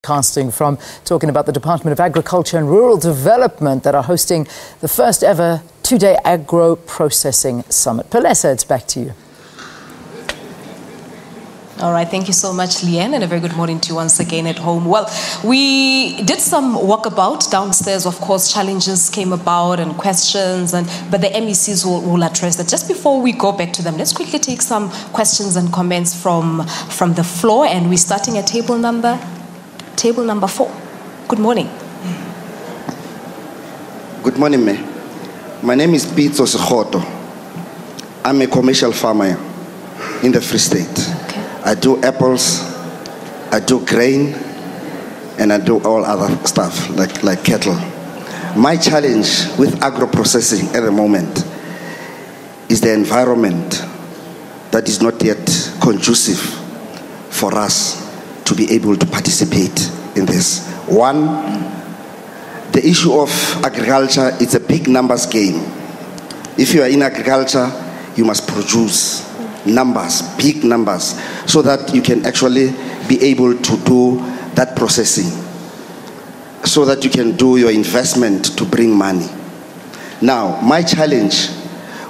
Casting from talking about the Department of Agriculture and Rural Development that are hosting the first ever two-day agro-processing summit. Palesa, it's back to you. All right, thank you so much, Leanne, and a very good morning to you once again at home. Well, we did some walkabout downstairs. Of course, challenges came about and questions, but the MECs will address that. Just before we go back to them, let's quickly take some questions and comments from the floor, and we're starting at table number 4. Good morning. Good morning, May. My name is Pitso Sekhoto. I'm a commercial farmer in the Free State. I do apples, I do grain, and I do all other stuff like cattle. My challenge with agro-processing at the moment is the environment that is not yet conducive for us to be able to participate in this. One, the issue of agriculture, it's a big numbers game. If you are in agriculture, you must produce numbers, big numbers, so that you can actually be able to do that processing, so that you can do your investment to bring money. Now, my challenge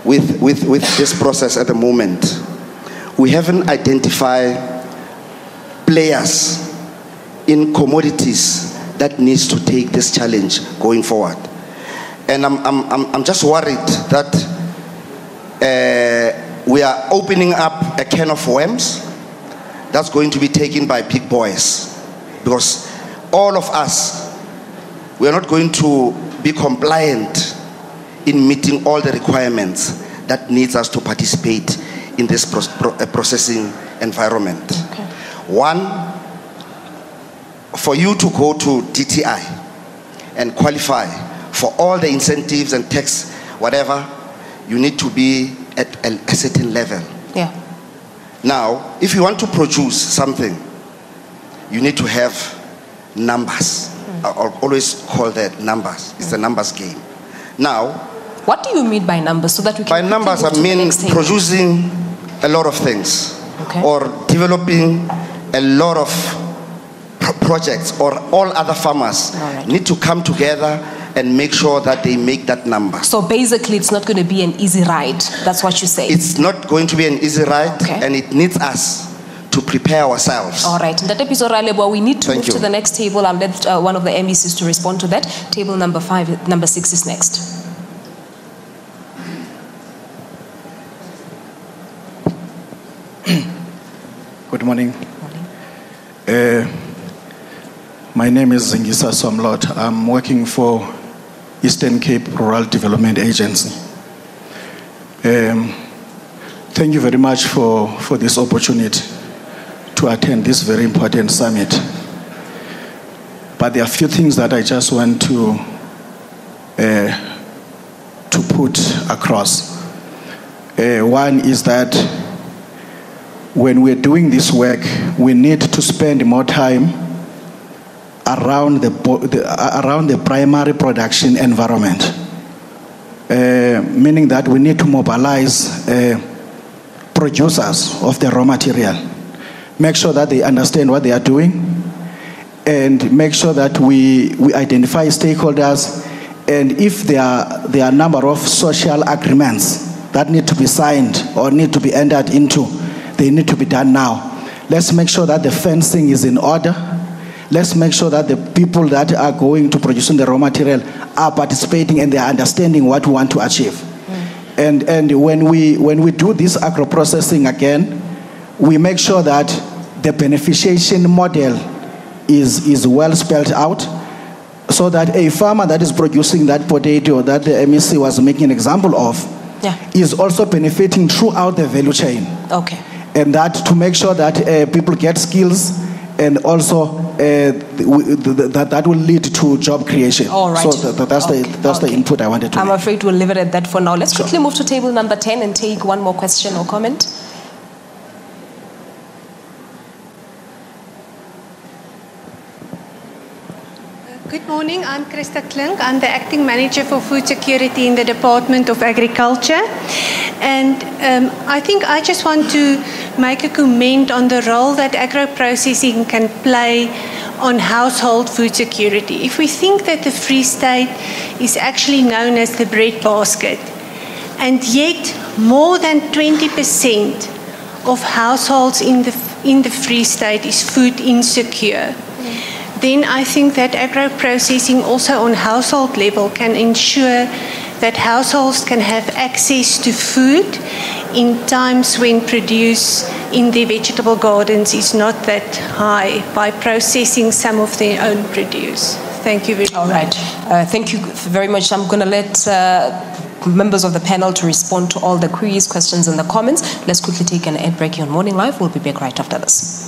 with this process at the moment, we haven't identified players in commodities that needs to take this challenge going forward. And I'm just worried that we are opening up a can of worms that's going to be taken by big boys, because all of us, we are not going to be compliant in meeting all the requirements that needs us to participate in this processing environment. Okay. One, for you to go to DTI and qualify for all the incentives and tax, whatever, you need to be at a certain level. Yeah. Now, if you want to produce something, you need to have numbers. I'll always call that numbers. It's a numbers game. Now, what do you mean by numbers, so that we can? By numbers, I mean producing a lot of things, okay, or developing a lot of projects, or all other farmers need to come together and make sure that they make that number. So basically, it's not going to be an easy ride. That's what you say. It's not going to be an easy ride, okay, and it needs us to prepare ourselves. All right. In that episode, we need to move to the next table. I'll let one of the MECs to respond to that. Table number 5, number 6 is next. Good morning. My name is Zingisa Somlot. I'm working for Eastern Cape Rural Development Agency. Thank you very much for this opportunity to attend this very important summit. But there are a few things that I just want to put across. One is that when we're doing this work, we need to spend more time around the primary production environment, meaning that we need to mobilize producers of the raw material, make sure that they understand what they are doing, and make sure that we identify stakeholders, and if there are a number of social agreements that need to be signed or need to be entered into, they need to be done now. Let's make sure that the fencing is in order. Let's make sure that the people that are going to producing the raw material are participating and they are understanding what we want to achieve. And when we do this agro-processing again, we make sure that the beneficiation model is well spelled out, so that a farmer that is producing that potato that the MEC was making an example of is also benefiting throughout the value chain. Okay. And that to make sure that people get skills, and also that will lead to job creation. All right. So that's the input I wanted to make. I'm afraid we'll leave it at that for now. Let's quickly move to table number 10 and take one more question or comment. Good morning, I'm Krista Klink. I'm the Acting Manager for Food Security in the Department of Agriculture. And I think I just want to make a comment on the role that agro-processing can play on household food security. If we think that the Free State is actually known as the breadbasket, and yet more than 20% of households in the Free State is food insecure, then I think that agro-processing also on household level can ensure that households can have access to food in times when produce in their vegetable gardens is not that high by processing some of their own produce. Thank you very much. All right. Thank you very much. I'm going to let members of the panel to respond to all the queries, questions, and the comments. Let's quickly take an ad break here on Morning Live. We'll be back right after this.